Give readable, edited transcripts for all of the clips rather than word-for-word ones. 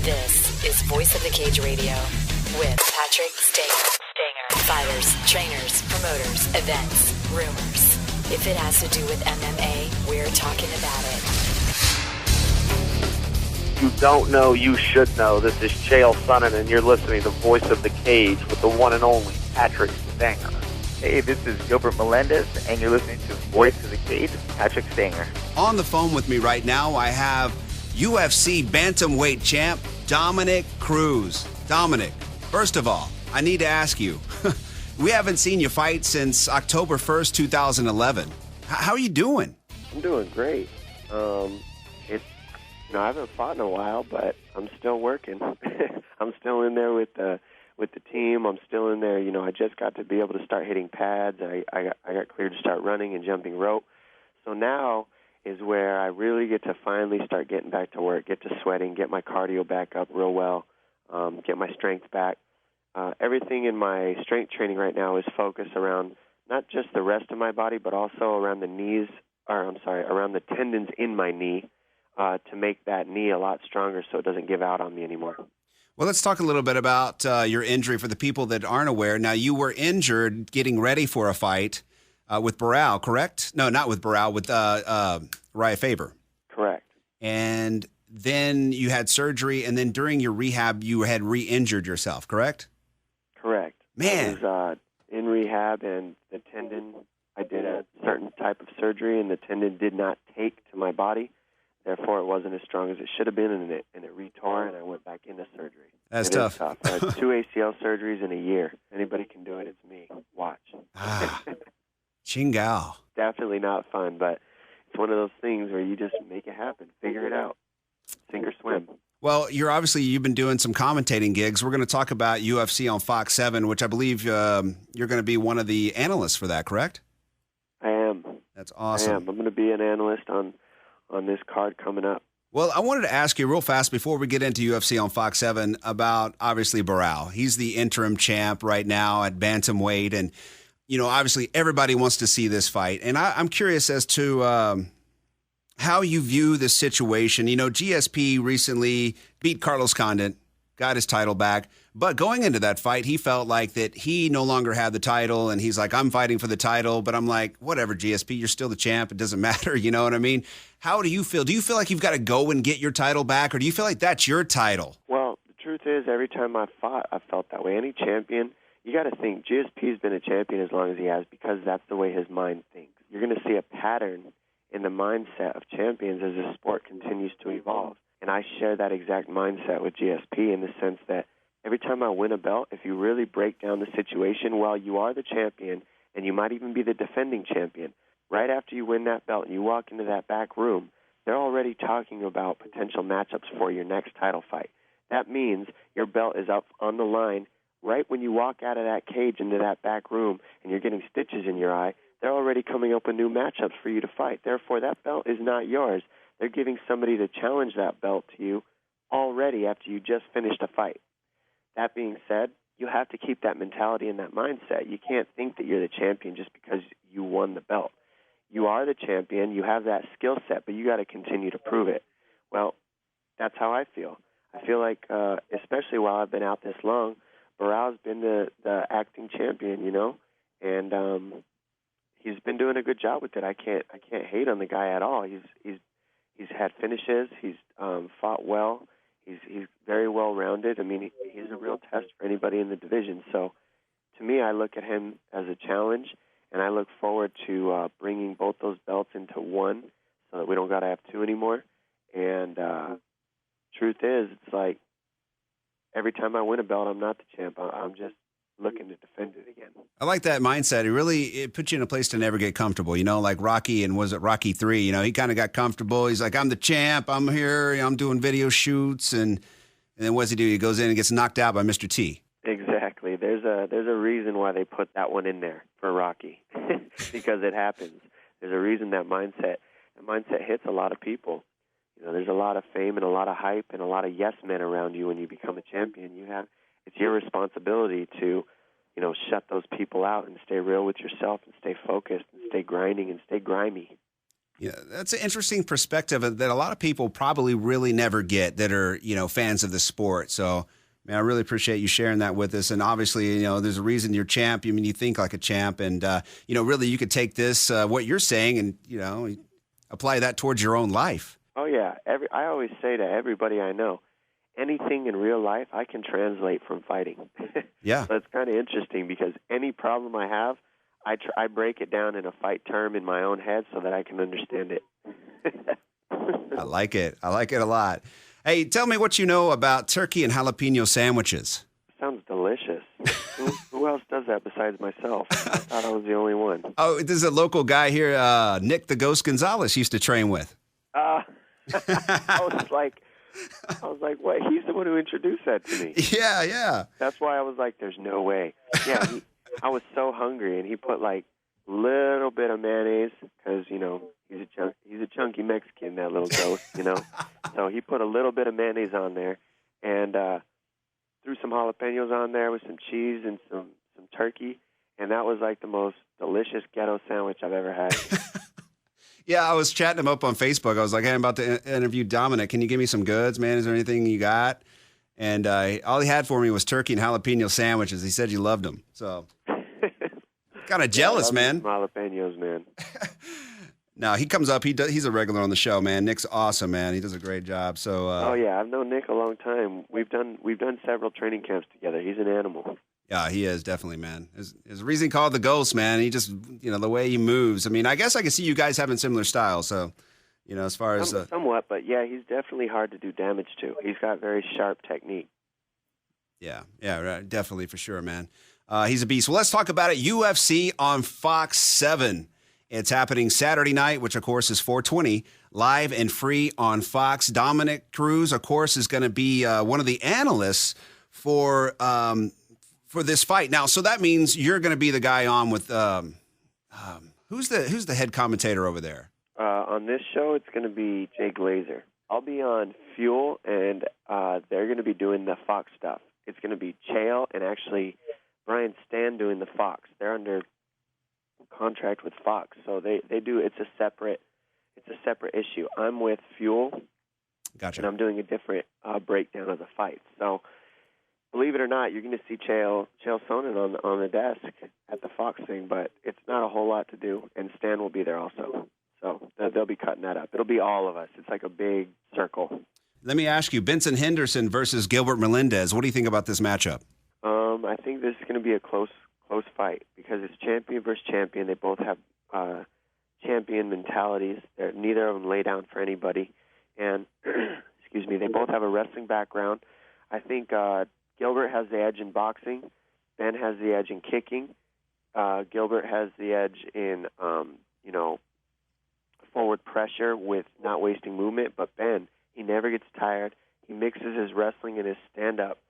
This is Voice of the Cage Radio with Patrick Stanger. Fighters, trainers, promoters, events, rumors. If it has to do with MMA, we're talking about it. You don't know, you should know. This is Chael Sonnen, and you're listening to Voice of the Cage with the one and only Patrick Stanger. Hey, this is Gilbert Melendez, and you're listening to Voice of the Cage with Patrick Stanger. On the phone with me right now, I have UFC Bantamweight champ Dominick Cruz. Dominick, first of all, I need to ask you, we haven't seen you fight since October 1st, 2011. How are you doing? I'm doing great. I haven't fought in a while, but I'm still working. I'm still in there with the team. I'm still in there. You know, I just got to be able to start hitting pads. I got cleared to start running and jumping rope. So now is where I really get to finally start getting back to work, get to sweating, get my cardio back up real well, get my strength back. Everything in my strength training right now is focused around not just the rest of my body, but also around around the tendons in my knee to make that knee a lot stronger so it doesn't give out on me anymore. Well, let's talk a little bit about your injury for the people that aren't aware. Now, you were injured getting ready for a fight with Barao, correct? No, not with Barao, with Raya Faber. Correct. And then you had surgery, and then during your rehab, you had re-injured yourself, correct? Correct. Man. I was in rehab, and the tendon, I did a certain type of surgery, and the tendon did not take to my body. Therefore, it wasn't as strong as it should have been, and it re-tore, and I went back into surgery. That's It tough. is tough. I had 2 ACL surgeries in a year. Anybody can do it. It's me. Watch. Chingao. Definitely not fun, but it's one of those things where you just make it happen. Figure it out. Sink or swim. Well, you've been doing some commentating gigs. We're going to talk about UFC on Fox 7, which I believe you're going to be one of the analysts for that, correct? I am. That's awesome. I am. I'm going to be an analyst on this card coming up. Well, I wanted to ask you real fast before we get into UFC on Fox 7 about, obviously, Barao. He's the interim champ right now at Bantamweight, and, you know, obviously everybody wants to see this fight. And I'm curious as to how you view the situation. You know, GSP recently beat Carlos Condit, got his title back. But going into that fight, he felt like that he no longer had the title, and he's like, I'm fighting for the title. But I'm like, whatever, GSP, you're still the champ. It doesn't matter. You know what I mean? How do you feel? Do you feel like you've got to go and get your title back, or do you feel like that's your title? Well, the truth is, every time I fought, I felt that way. Any champion, you got to think, GSP's been a champion as long as he has because that's the way his mind thinks. You're going to see a pattern in the mindset of champions as the sport continues to evolve. And I share that exact mindset with GSP in the sense that every time I win a belt, if you really break down the situation, well, you are the champion, and you might even be the defending champion. Right after you win that belt and you walk into that back room, they're already talking about potential matchups for your next title fight. That means your belt is up on the line right when you walk out of that cage into that back room and you're getting stitches in your eye. They're already coming up with new matchups for you to fight. Therefore, that belt is not yours. They're giving somebody to challenge that belt to you already after you just finished a fight. That being said, you have to keep that mentality and that mindset. You can't think that you're the champion just because you won the belt. You are the champion. You have that skill set, but you got to continue to prove it. Well, that's how I feel. I feel like, especially while I've been out this long, Barao's been the acting champion, you know, and he's been doing a good job with it. I can't hate on the guy at all. He's had finishes. He's fought well. He's very well-rounded. I mean, he's a real test for anybody in the division. So, to me, I look at him as a challenge, and I look forward to bringing both those belts into one so that we don't got to have two anymore. And truth is, it's like every time I win a belt, I'm not the champ. I'm just looking to defend it again. I like that mindset. It puts you in a place to never get comfortable. You know, like Rocky, and was it Rocky 3? You know, he kind of got comfortable. He's like, I'm the champ. I'm here. I'm doing video shoots. And then what does he do? He goes in and gets knocked out by Mr. T. Exactly. There's a reason why they put that one in there for Rocky because it happens. There's a reason that mindset hits a lot of people. You know, there's a lot of fame and a lot of hype and a lot of yes men around you when you become a champion. It's your responsibility to, you know, shut those people out and stay real with yourself and stay focused and stay grinding and stay grimy. Yeah, that's an interesting perspective that a lot of people probably really never get that are, fans of the sport. So, man, I really appreciate you sharing that with us. And obviously, there's a reason you're champ. I mean, you think like a champ. And, really you could take this, what you're saying, and, apply that towards your own life. Oh, yeah. I always say to everybody I know, anything in real life I can translate from fighting. Yeah. So it's kind of interesting because any problem I have, I break it down in a fight term in my own head so that I can understand it. I like it. I like it a lot. Hey, tell me what you know about turkey and jalapeno sandwiches. Sounds delicious. Who else does that besides myself? I thought I was the only one. Oh, this is a local guy here, Nick the Ghost Gonzalez used to train with. I was like, what? He's the one who introduced that to me. Yeah. That's why I was like, there's no way. Yeah, I was so hungry, and he put like little bit of mayonnaise because he's a chunky Mexican, that little ghost, So he put a little bit of mayonnaise on there, and threw some jalapenos on there with some cheese and some turkey, and that was like the most delicious ghetto sandwich I've ever had. Yeah, I was chatting him up on Facebook. I was like, hey, I'm about to interview Dominick. Can you give me some goods, man? Is there anything you got? And all he had for me was turkey and jalapeno sandwiches. He said you loved them. So kind of jealous, man. Jalapenos, man. No, he comes up. He's a regular on the show, man. Nick's awesome, man. He does a great job. So. Oh yeah, I've known Nick a long time. We've done several training camps together. He's an animal. Yeah, he is definitely, man. There's a reason he called the Ghost, man. He just, the way he moves. I mean, I guess I can see you guys having similar styles. So, as far as somewhat, but yeah, he's definitely hard to do damage to. He's got very sharp technique. Yeah, right, definitely for sure, man. He's a beast. Well, let's talk about it. UFC on Fox 7. It's happening Saturday night, which, of course, is 420, live and free on Fox. Dominick Cruz, of course, is going to be one of the analysts for this fight. Now, so that means you're going to be the guy on with who's the head commentator over there? On this show, it's going to be Jay Glazer. I'll be on Fuel, and they're going to be doing the Fox stuff. It's going to be Chael and actually Brian Stan doing the Fox. They're under contract with Fox, so they do. It's a separate issue. I'm with Fuel, Gotcha, and I'm doing a different breakdown of the fight. So, believe it or not, you're going to see Chael Sonnen on the desk at the Fox thing, but it's not a whole lot to do, and Stan will be there also. So they'll be cutting that up. It'll be all of us. It's like a big circle. Let me ask you, Benson Henderson versus Gilbert Melendez. What do you think about this matchup? I think this is going to be a close fight because it's champion versus champion. They both have champion mentalities. Neither of them lay down for anybody. And, excuse me, they both have a wrestling background. I think Gilbert has the edge in boxing. Ben has the edge in kicking. Gilbert has the edge in, forward pressure with not wasting movement. But Ben, he never gets tired. He mixes his wrestling and his stand-up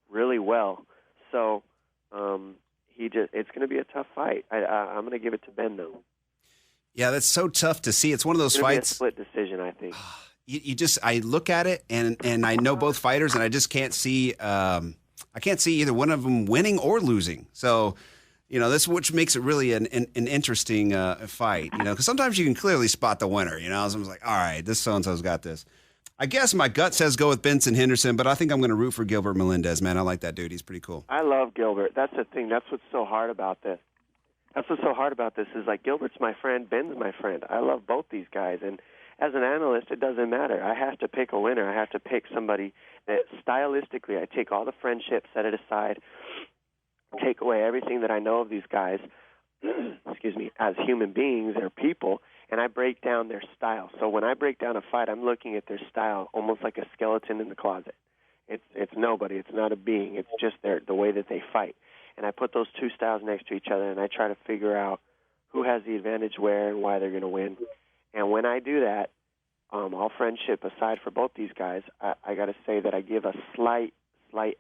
really well. So it's going to be a tough fight. I'm going to give it to Ben, though. Yeah, that's so tough to see. It's one of those fights. It's going to be a split decision, I think. I look at it and I know both fighters and I just can't see I can't see either one of them winning or losing. So, this which makes it really an interesting fight. Because sometimes you can clearly spot the winner. Someone's like, all right, this so and so's got this. I guess my gut says go with Benson Henderson, but I think I'm going to root for Gilbert Melendez. Man, I like that dude. He's pretty cool. I love Gilbert. That's the thing. That's what's so hard about this. Is like Gilbert's my friend, Ben's my friend. I love both these guys, and as an analyst, it doesn't matter. I have to pick a winner. I have to pick somebody that stylistically, I take all the friendship, set it aside, take away everything that I know of these guys, excuse me, as human beings or people, and I break down their style. So when I break down a fight, I'm looking at their style almost like a skeleton in the closet. It's nobody. It's not a being. It's just the way that they fight. And I put those two styles next to each other, and I try to figure out who has the advantage where and why they're going to win. And when I do that, all friendship aside for both these guys, I got to say that I give a slight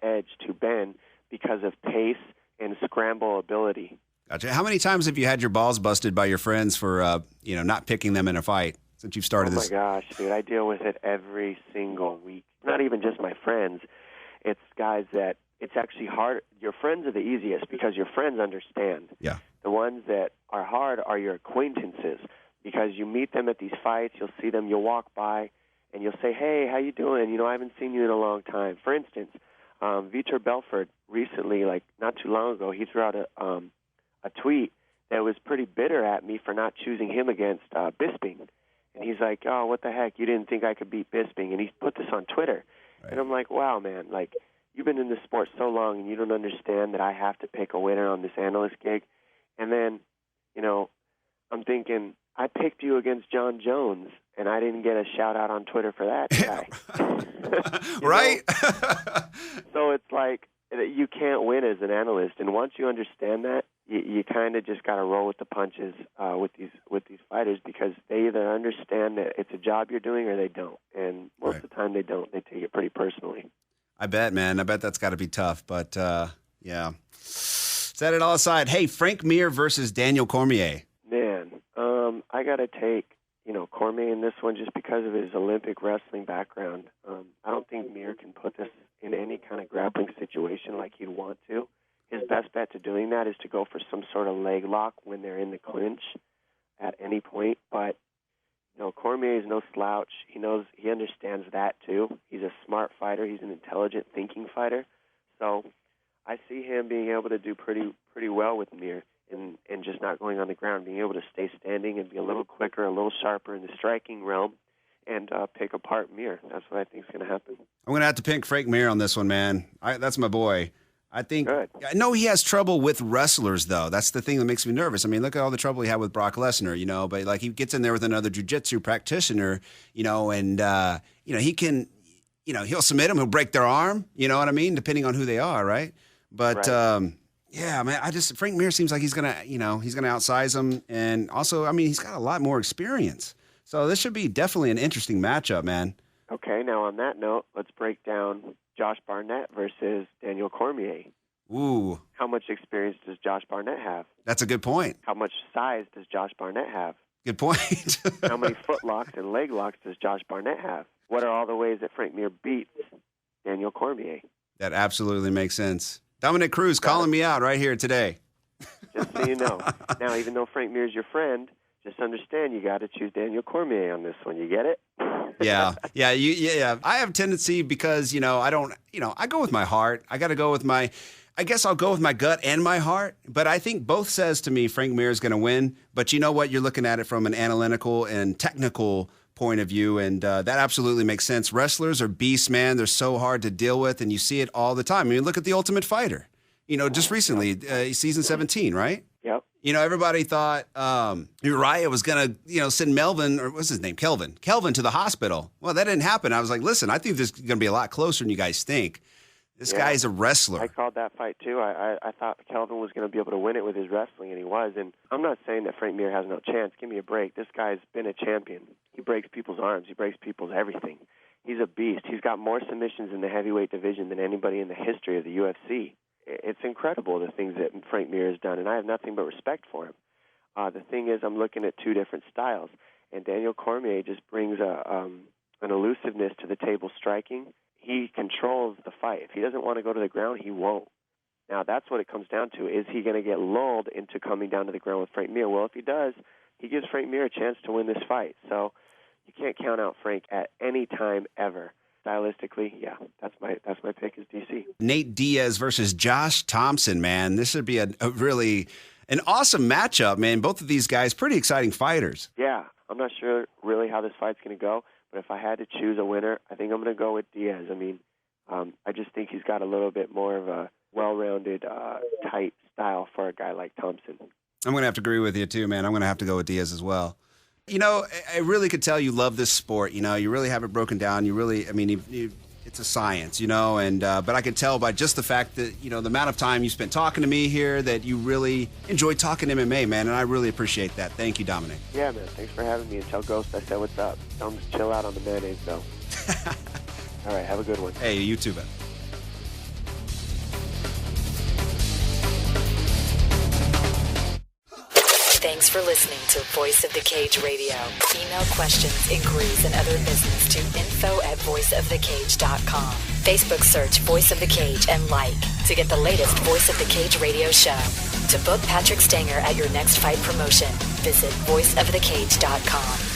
edge to Ben because of pace and scramble ability. Gotcha. How many times have you had your balls busted by your friends for not picking them in a fight since you've started this? Oh my gosh, dude, I deal with it every single week. Not even just my friends. It's guys that it's actually hard. Your friends are the easiest because your friends understand. Yeah. The ones that are hard are your acquaintances because you meet them at these fights, you'll see them, you'll walk by, and you'll say, hey, how you doing? You know, I haven't seen you in a long time. For instance, Vitor Belfort recently, like not too long ago, he threw out a tweet that was pretty bitter at me for not choosing him against Bisping. And he's like, oh, what the heck, you didn't think I could beat Bisping? And he put this on Twitter. Right. And I'm like, wow, man, like, you've been in this sport so long and you don't understand that I have to pick a winner on this analyst gig. And then, you know, I'm thinking, I picked you against John Jones, and I didn't get a shout-out on Twitter for that guy. Right? So it's like you can't win as an analyst. And once you understand that, you kind of just got to roll with the punches with these fighters, because they either understand that it's a job you're doing or they don't. And most of the time they don't. They take it pretty personally. I bet, man. I bet that's got to be tough. But, yeah. Set it all aside. Hey, Frank Mir versus Daniel Cormier. Man, I got to take, you know, Cormier in this one just because of his Olympic wrestling background. I don't think Mir can put this in any kind of grappling situation like he'd want to. His best bet to doing that is to go for some sort of leg lock when they're in the clinch at any point. But, you know, Cormier is no slouch. He understands that too. He's a smart fighter. He's an intelligent thinking fighter. So I see him being able to do pretty well with Mir and just not going on the ground, being able to stay standing and be a little quicker, a little sharper in the striking realm and pick apart Mir. That's what I think is going to happen. I'm going to have to pick Frank Mir on this one, man. That's my boy. I think Good. I know he has trouble with wrestlers, though. That's the thing that makes me nervous. I mean, look at all the trouble he had with Brock Lesnar, you know, but like he gets in there with another jiu-jitsu practitioner, you know, and, you know, he can, you know, he'll submit them, he'll break their arm, you know what I mean, depending on who they are, right? But, right. Yeah, man, Frank Mir seems like he's going to, you know, he's going to outsize him. And also, I mean, he's got a lot more experience. So this should be definitely an interesting matchup, man. Okay, now on that note, let's break down Josh Barnett versus Daniel Cormier. Ooh. How much experience does Josh Barnett have? That's a good point. How much size does Josh Barnett have? Good point. How many foot locks and leg locks does Josh Barnett have? What are all the ways that Frank Mir beats Daniel Cormier? That absolutely makes sense. Dominick Cruz calling me out right here today. Just so you know. Now, even though Frank Mir is your friend, just understand you got to choose Daniel Cormier on this one. You get it? Yeah. I have a tendency because, you know, I don't, you know, I go with my heart. I got to go with I guess I'll go with my gut and my heart. But I think both says to me Frank Mir is going to win. But you know what? You're looking at it from an analytical and technical point of view, and that absolutely makes sense. Wrestlers are beasts, man. They're so hard to deal with, and you see it all the time. I mean, look at The Ultimate Fighter. You know, just recently, season 17, right? Yep. You know, everybody thought Uriah was going to, you know, send Melvin, or what's his name, Kelvin to the hospital. Well, that didn't happen. I was like, listen, I think this is going to be a lot closer than you guys think. This guy's a wrestler. I called that fight, too. I thought Kelvin was going to be able to win it with his wrestling, and he was. And I'm not saying that Frank Mir has no chance. Give me a break. This guy's been a champion. He breaks people's arms. He breaks people's everything. He's a beast. He's got more submissions in the heavyweight division than anybody in the history of the UFC. It's incredible, the things that Frank Mir has done, and I have nothing but respect for him. The thing is, I'm looking at two different styles, and Daniel Cormier just brings an elusiveness to the table striking. He controls the fight. If he doesn't want to go to the ground, he won't. Now, that's what it comes down to. Is he going to get lulled into coming down to the ground with Frank Mir? Well, if he does, he gives Frank Mir a chance to win this fight. So you can't count out Frank at any time ever. Stylistically, yeah, that's my pick is DC. Nate Diaz versus Josh Thompson, man. This should be a really an awesome matchup, man. Both of these guys, pretty exciting fighters. Yeah, I'm not sure really how this fight's going to go, but if I had to choose a winner, I think I'm going to go with Diaz. I mean, I just think he's got a little bit more of a well-rounded type style for a guy like Thompson. I'm going to have to agree with you, too, man. I'm going to have to go with Diaz as well. You know, I really could tell you love this sport. You know, you really have it broken down. You really, I mean, it's a science, you know, and but I could tell by just the fact that, you know, the amount of time you spent talking to me here that you really enjoy talking MMA, man, and I really appreciate that. Thank you, Dominick. Yeah, man. Thanks for having me. And tell Ghost I said what's up. Tell him to chill out on the mayonnaise, though. All right, have a good one. Hey, you too, man. Thanks for listening to Voice of the Cage Radio. Email questions, inquiries, and other business to info@voiceofthecage.com. Facebook search Voice of the Cage and like to get the latest Voice of the Cage radio show. To book Patrick Stanger at your next fight promotion, visit voiceofthecage.com.